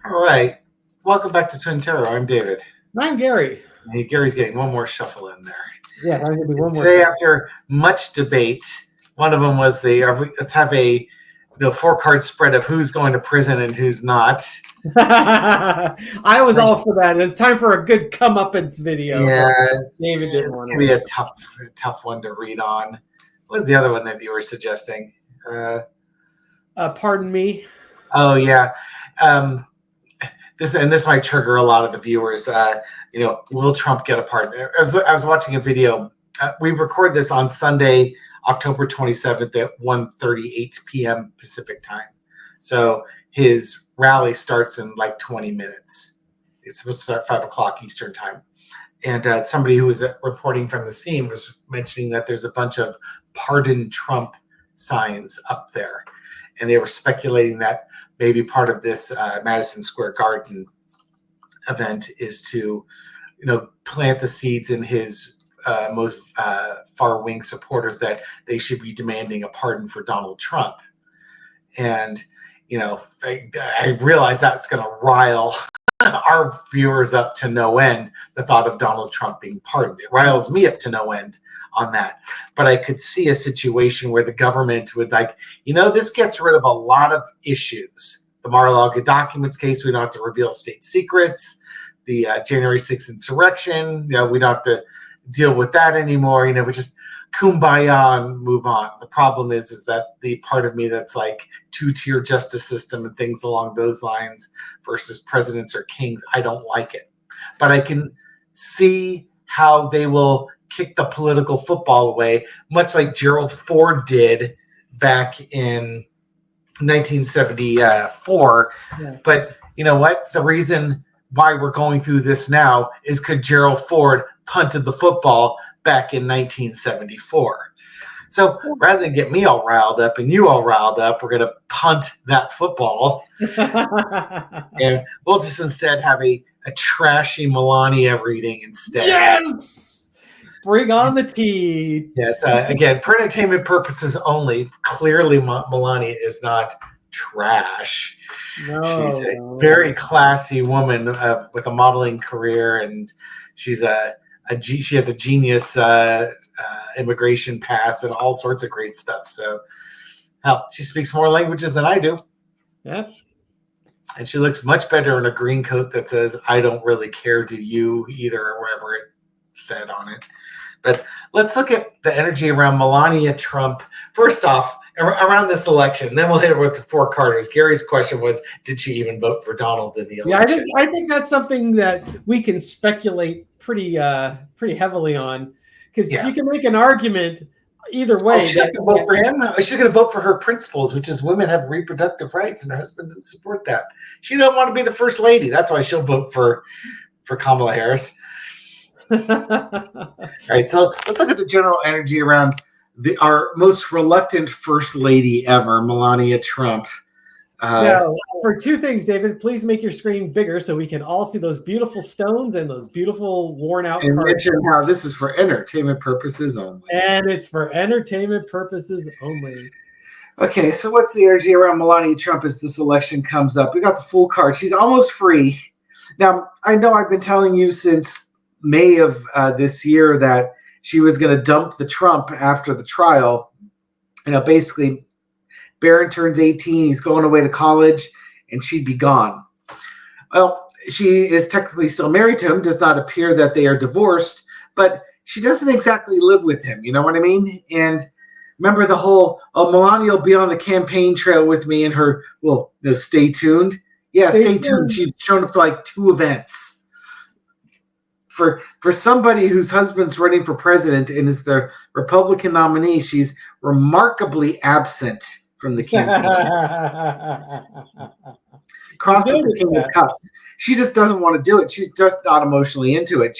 All right. Welcome back to Twin Terror. I'm David. I'm Gary. Hey, Gary's getting one more shuffle in there. Yeah, I'm gonna be one more. Today, after much debate, one of them was let's have a 4-card spread of who's going to prison and who's not. I was all for that. It's time for a good comeuppance video. Yeah, David didn't it's want gonna be a tough one to read on. What was the other one that you were suggesting? Pardon me. Oh yeah. This might trigger a lot of the viewers. Will Trump get a pardon? I was watching a video. We record this on Sunday, October 27th at 1:38 p.m. Pacific time. So his rally starts in like 20 minutes. It's supposed to start 5 o'clock Eastern time. And somebody who was reporting from the scene was mentioning that there's a bunch of "Pardon Trump" signs up there, and they were speculating that maybe part of this Madison Square Garden event is to, plant the seeds in his most far-wing supporters that they should be demanding a pardon for Donald Trump. And, I realize that's going to rile our viewers up to no end, the thought of Donald Trump being pardoned. It riles me up to no end on that. But I could see a situation where the government would this gets rid of a lot of issues. The Mar-a-Lago documents case, we don't have to reveal state secrets. The January 6th insurrection, we don't have to deal with that anymore. We just kumbaya and move on. The problem is that the part of me that's like two-tier justice system and things along those lines versus presidents or kings, I don't like it. But I can see how they will kick the political football away, much like Gerald Ford did back in 1974. Yeah. But you know what? The reason why we're going through this now is because Gerald Ford punted the football back in 1974. So rather than get me all riled up and you all riled up, we're going to punt that football. And we'll just instead have a trashy Melania reading instead. Yes! Bring on the tea. Yes. Again, for entertainment purposes only, clearly Melania is not trash. No, she's a very classy woman with a modeling career, and she has a genius immigration pass and all sorts of great stuff. So, hell, she speaks more languages than I do. Yeah. And she looks much better in a green coat that says, "I don't really care, do you?" either, or whatever it said on it. But let's look at the energy around Melania Trump. First off, around this election, then we'll hit it with the 4 Carters. Gary's question was, did she even vote for Donald in the election? Yeah, I think that's something that we can speculate pretty heavily on, because you can make an argument either way. She's going to vote for him. She's going to vote for her principles, which is women have reproductive rights, and her husband didn't support that. She don't want to be the first lady. That's why she'll vote for Kamala Harris. All right, so let's look at the general energy around our most reluctant first lady ever, Melania Trump. Now, for 2 things, David, please make your screen bigger so we can all see those beautiful stones and those beautiful worn-out cards. And cards. mention how this is for entertainment purposes only. And it's for entertainment purposes only. Okay, so what's the energy around Melania Trump as this election comes up? We got the full card. She's almost free. Now, I know I've been telling you since May of this year that she was going to dump the Trump after the trial. Basically, Barron turns 18, he's going away to college, and she'd be gone. Well, she is technically still married to him, does not appear that they are divorced, but she doesn't exactly live with him, you know what I mean? And remember the whole, Melania will be on the campaign trail with me and her, stay tuned. Yeah, stay tuned. She's shown up to like 2 events. For somebody whose husband's running for president and is the Republican nominee, she's remarkably absent from the campaign. Crossed with the King of Cups. She just doesn't want to do it. She's just not emotionally into it.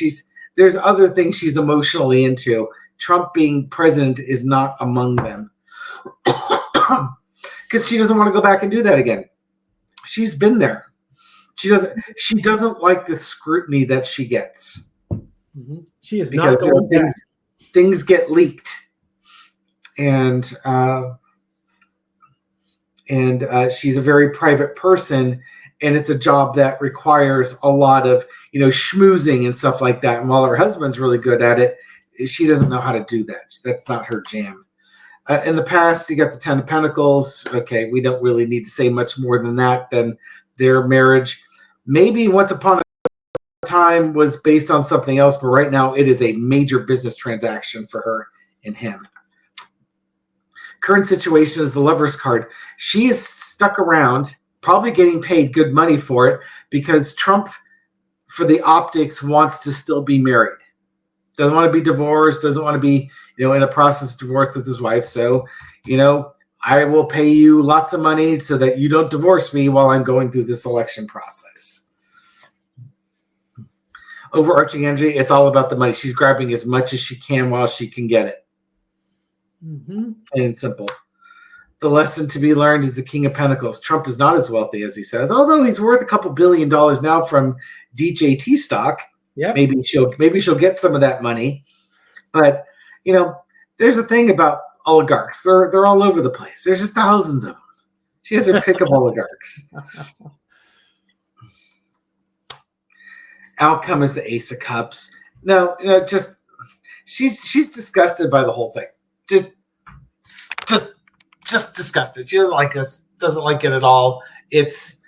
There's other things she's emotionally into. Trump being president is not among them. Because she doesn't want to go back and do that again. She's been there. She doesn't like the scrutiny that she gets. Mm-hmm. She is not going back. Things get leaked, and she's a very private person, and it's a job that requires a lot of, schmoozing and stuff like that. And while her husband's really good at it, she doesn't know how to do that. That's not her jam. In the past, you got the Ten of Pentacles. Okay, we don't really need to say much more than that. Than their marriage, maybe once upon a time, was based on something else, but right now it is a major business transaction for her and him. Current situation is the Lover's card. She is stuck around, probably getting paid good money for it, because Trump, for the optics, wants to still be married. Doesn't want to be divorced, doesn't want to be, in a process of divorce with his wife. So, I will pay you lots of money so that you don't divorce me while I'm going through this election process. Overarching energy, it's all about the money. She's grabbing as much as she can while she can get it. Mm-hmm. And simple. The lesson to be learned is the King of Pentacles. Trump is not as wealthy as he says, although he's worth a couple $1 billion now from DJT stock. Yeah, maybe she'll get some of that money. But there's a thing about oligarchs. They're all over the place. There's just thousands of them. She has her pick of oligarchs. Outcome is the Ace of Cups. No, just she's disgusted by the whole thing. Just disgusted. She doesn't like this. Doesn't like it at all. It's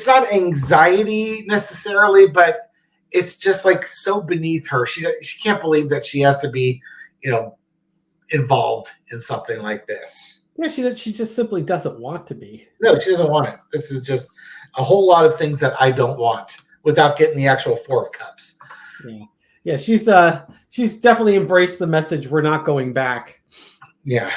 not anxiety necessarily, but it's just like so beneath her. She can't believe that she has to be, involved in something like this. Yeah, she just simply doesn't want to be. No, she doesn't want it. This is just a whole lot of things that I don't want without getting the actual Four of Cups. Yeah, she's definitely embraced the message. We're not going back. Yeah.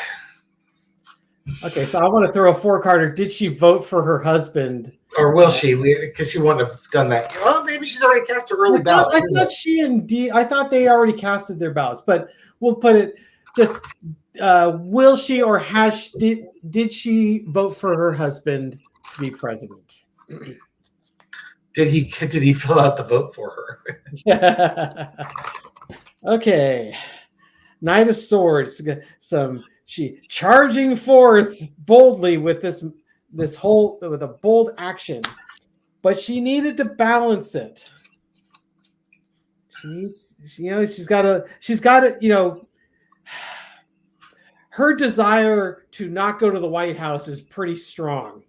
Okay, so I want to throw a 4-carder. Did she vote for her husband? Or will she? Because she wouldn't have done that. Well, maybe she's already cast her early ballot. I thought they already casted their ballots, but we'll put it just, will she or did she vote for her husband to be president? Did he fill out the vote for her? Okay. Knight of Swords. She charging forth boldly with with a bold action, but she needed to balance it. She's got to, her desire to not go to the White House is pretty strong,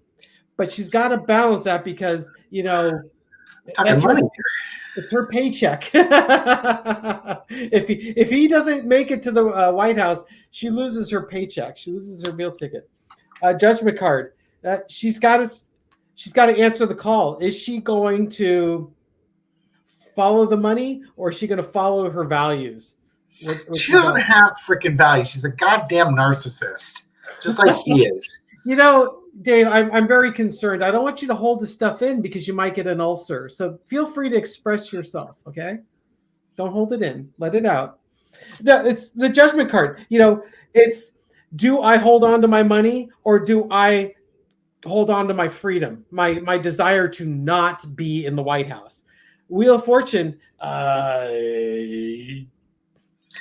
but she's got to balance that because, it's her paycheck. If he doesn't make it to the White House, she loses her paycheck. She loses her meal ticket. Judgment card. She's got to answer the call. Is she going to follow the money, or is she going to follow her values? She doesn't have freaking values. She's a goddamn narcissist, just like he is. Dave, I'm very concerned. I don't want you to hold this stuff in because you might get an ulcer. So feel free to express yourself, okay? Don't hold it in. Let it out. No, it's the Judgment card. It's, do I hold on to my money, or do I hold on to my freedom, my desire to not be in the White House? Wheel of Fortune,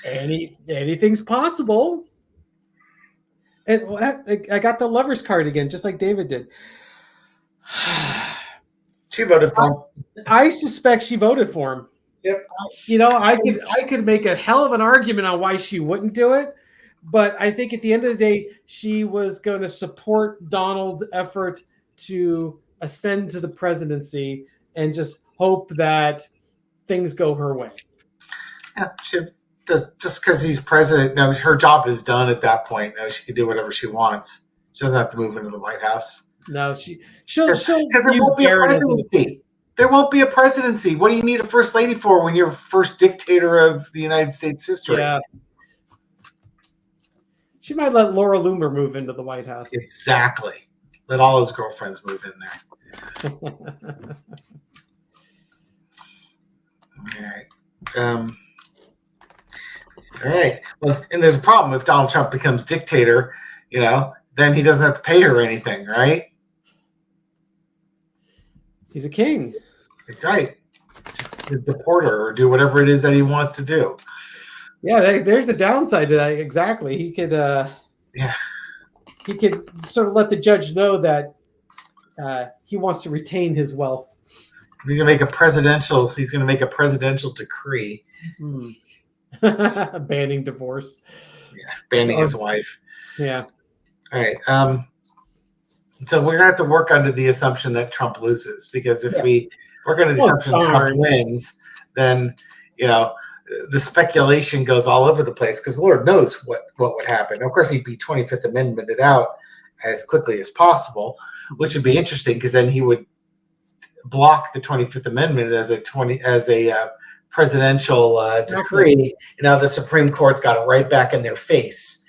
anything's possible. And I got the Lover's card again, just like David did. She voted for him. I suspect she voted for him. Yep. I could make a hell of an argument on why she wouldn't do it, but I think at the end of the day, she was going to support Donald's effort to ascend to the presidency and just hope that things go her way. Yeah, just because he's president, now her job is done at that point. Now she can do whatever she wants. She doesn't have to move into the White House. No, she'll because there won't be a presidency. There won't be a presidency. What do you need a first lady for when you're first dictator of the United States history? Yeah. She might let Laura Loomer move into the White House. Exactly. Let all his girlfriends move in there. All right. All right. Well, and there's a problem if Donald Trump becomes dictator, then he doesn't have to pay her anything, right? He's a king. Right. Just deport her or do whatever it is that he wants to do. Yeah, there's the downside to that. Exactly. He could he could sort of let the judge know that he wants to retain his wealth. He's gonna make a presidential. He's gonna make a presidential decree. Banning divorce. Yeah, banning his wife. Yeah. All right. So we're gonna have to work under the assumption that Trump loses, because if we work under the assumption Trump wins, then the speculation goes all over the place, because Lord knows what would happen. Of course, he'd be 25th Amendmented out as quickly as possible, which would be interesting, because then he would block the 25th Amendment as a presidential decree. The Supreme Court's got it right back in their face.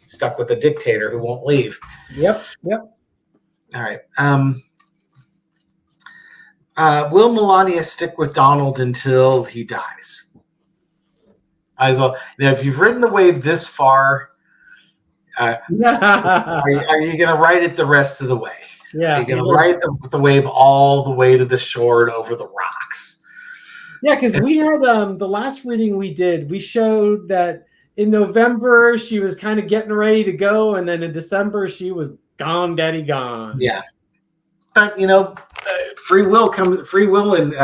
Stuck with a dictator who won't leave. Yep. All right. Will Melania stick with Donald until he dies? As well. If you've ridden the wave this far, are you going to ride it the rest of the way? Yeah. You're going to ride the wave all the way to the shore and over the rocks. Yeah, because we had the last reading we did, we showed that in November she was kind of getting ready to go, and then in December she was gone, daddy gone. Yeah. But free will and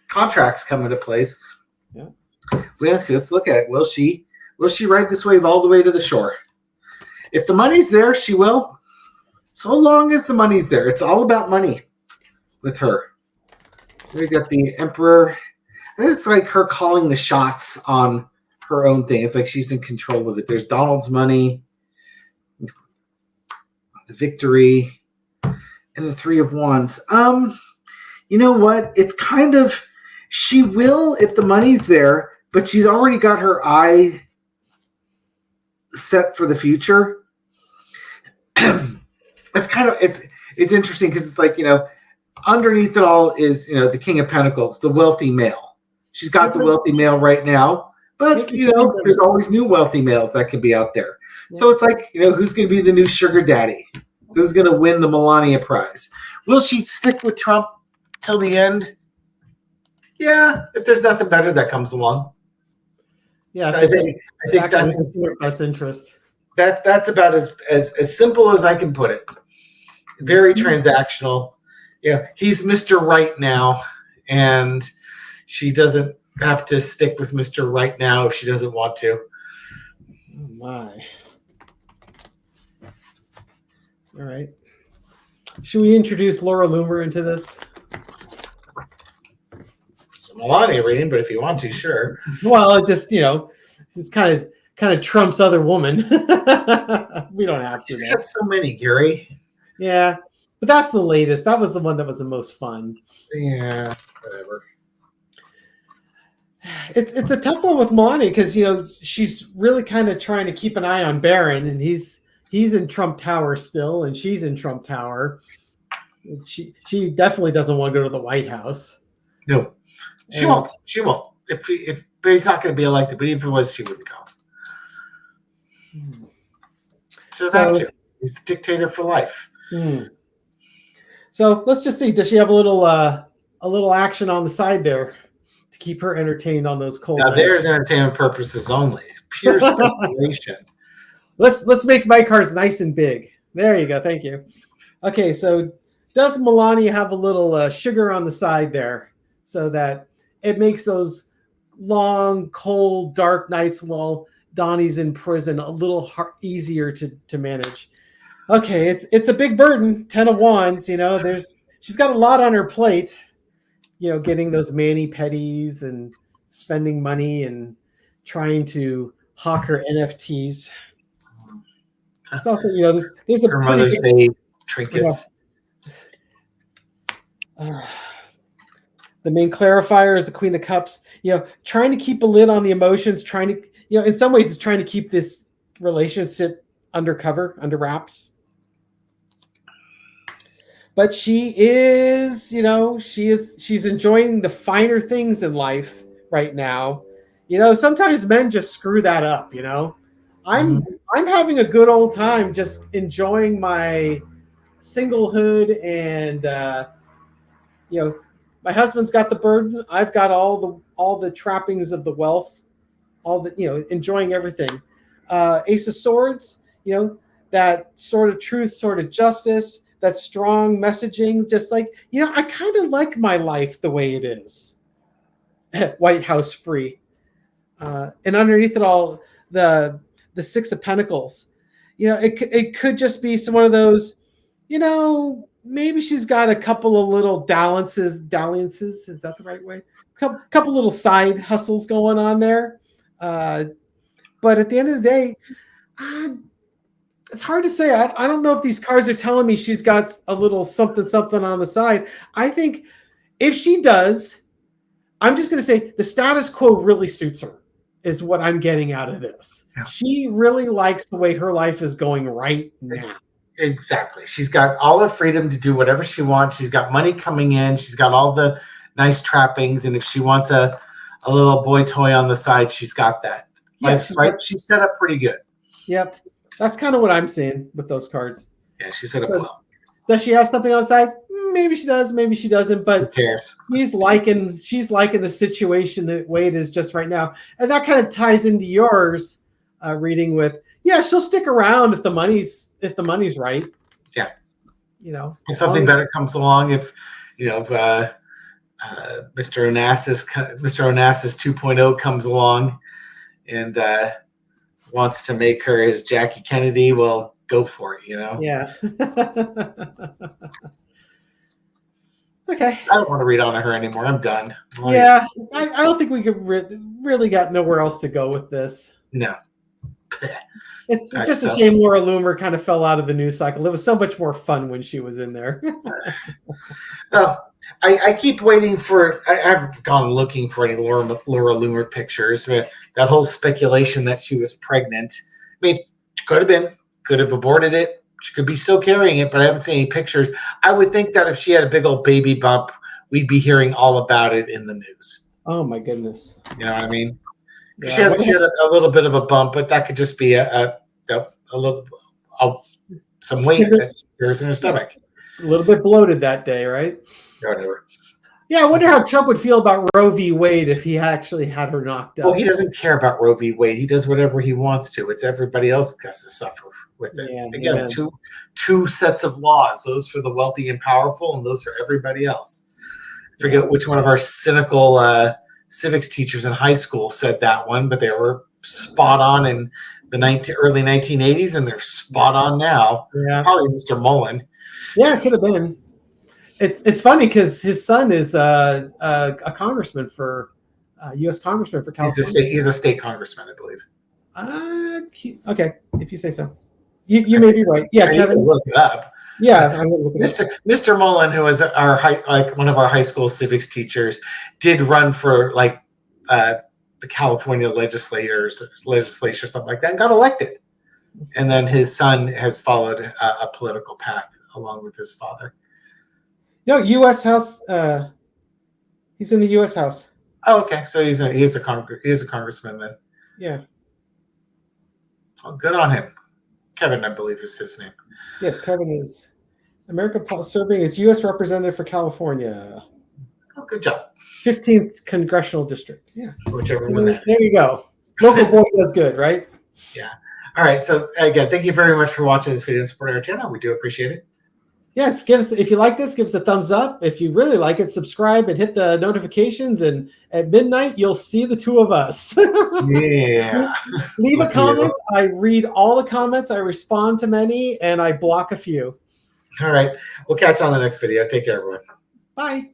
contracts come into place. Yeah. Well, let's look at it. Will she ride this wave all the way to the shore? If the money's there, she will. So long as the money's there. It's all about money with her. We got the Emperor. It's like her calling the shots on her own thing. It's like she's in control of it. There's Donald's money, the Victory, and the Three of Wands. You know what? It's kind of, she will if the money's there, but she's already got her eye set for the future. It's kind of, it's interesting, because it's like, underneath it all is, the King of Pentacles, the wealthy male. She's got the wealthy male right now, but there's always new wealthy males that can be out there. So it's like, who's going to be the new sugar daddy? Who's going to win the Melania Prize? Will she stick with Trump till the end? Yeah, if there's nothing better that comes along. Yeah, so I think that's in their best interest. That's about as simple as I can put it. Very transactional. Yeah, he's Mr. Right now, and she doesn't have to stick with Mr. Right now if she doesn't want to. Oh my. All right. Should we introduce Laura Loomer into this? It's a Melania reading, but if you want to, sure. Well, it just, it's kind of Trump's other woman. We don't have to. She's got so many, Gary. Yeah, but that's the latest. That was the one that was the most fun. Yeah, whatever. It's a tough one with Melania, because she's really kind of trying to keep an eye on Barron, and he's in Trump Tower still, and she's in Trump Tower. She definitely doesn't want to go to the White House. No, she won't. She won't. If he's not going to be elected, but even if it was, she wouldn't go. She doesn't have to. He's a dictator for life. So let's just see. Does she have a little action on the side there to keep her entertained on those cold nights? There's entertainment purposes only. Pure speculation. Let's make my cards nice and big. There you go. Thank you. Okay, so does Melania have a little sugar on the side there, so that it makes those long, cold, dark nights while Donnie's in prison a little easier to manage? Okay, it's a big burden. 10 of Wands. She's got a lot on her plate. Getting those mani-pedis and spending money and trying to hawk her NFTs. It's also, there's a her Mother's Day trinkets. The main clarifier is the Queen of Cups. Trying to keep a lid on the emotions. Trying to, in some ways, it's trying to keep this relationship under wraps. But she is, she's enjoying the finer things in life right now. Sometimes men just screw that up. I'm having a good old time just enjoying my singlehood, and my husband's got the burden. I've got all the trappings of the wealth, all the enjoying everything. Ace of Swords, that sort of truth, sort of justice, that strong messaging, just like, I kind of like my life the way it is. White House free. And underneath it all, the Six of Pentacles. It could just be one of those, maybe she's got a couple of little dalliances, is that the right way? Couple little side hustles going on there. But at the end of the day, it's hard to say. I don't know if these cards are telling me she's got a little something on the side. I think if she does, I'm just going to say the status quo really suits her, is what I'm getting out of this. Yeah. She really likes the way her life is going right now. Exactly. She's got all the freedom to do whatever she wants. She's got money coming in. She's got all the nice trappings. And if she wants a little boy toy on the side, she's got that. Yeah, she's set up pretty good. Yep. That's kind of what I'm seeing with those cards. Yeah, she's set up well. Does she have something on the side? Maybe she does, maybe she doesn't, but who cares? She's liking the situation the way it is just right now. And that kind of ties into yours reading with, she'll stick around if the money's right. Yeah. If something better comes along, if Mr. Onassis 2.0 comes along and wants to make her his Jackie Kennedy, well, go for it, Yeah. Okay. I don't want to read on her anymore. I'm done. I don't think we could really got nowhere else to go with this. No. It's just a shame Laura Loomer kind of fell out of the news cycle. It was so much more fun when she was in there. I keep waiting for. I've gone looking for any Laura Loomer pictures. That whole speculation that she was pregnant. I mean, she could have aborted it. She could be still carrying it, but I haven't seen any pictures. I would think that if she had a big old baby bump, we'd be hearing all about it in the news. Oh my goodness! You know what I mean? Yeah. She had a little bit of a bump, but that could just be a little some weight that there's in her stomach. A little bit bloated that day, right? Whatever. Yeah, I wonder how Trump would feel about Roe v. Wade if he actually had her knocked up. Well, he doesn't care about Roe v. Wade. He does whatever he wants to. It's everybody else has to suffer with it. Yeah, again, two sets of laws: those for the wealthy and powerful, and those for everybody else. I forget which one of our cynical civics teachers in high school said that one, but they were spot on in the early 1980s, and they're spot on now. Yeah, probably Mr. Mullen. Yeah, it could have been. It's funny because his son is a congressman for U.S. congressman for California. He's a state congressman, I believe. Okay, if you say so. You may be right. Yeah, Kevin. Look it up. Yeah, I'm gonna look it up. Mr. Mullen, who was one of our high school civics teachers, did run for the California legislature, something like that, and got elected. And then his son has followed a political path along with his father. No, U.S. House. He's in the U.S. House. Oh, okay. So he is a congressman then. Yeah. Oh, good on him. Kevin, I believe, is his name. Yes, Kevin is serving as U.S. representative for California. Oh, good job. 15th congressional district. Yeah. Whichever one that is. There you go. Local boy does good, right? Yeah. All right. So again, thank you very much for watching this video and supporting our channel. We do appreciate it. Yes, if you like this, give us a thumbs up. If you really like it, subscribe and hit the notifications. And at midnight, you'll see the two of us. Yeah. Leave a comment. I read all the comments. I respond to many, and I block a few. All right. We'll catch you on the next video. Take care, everyone. Bye.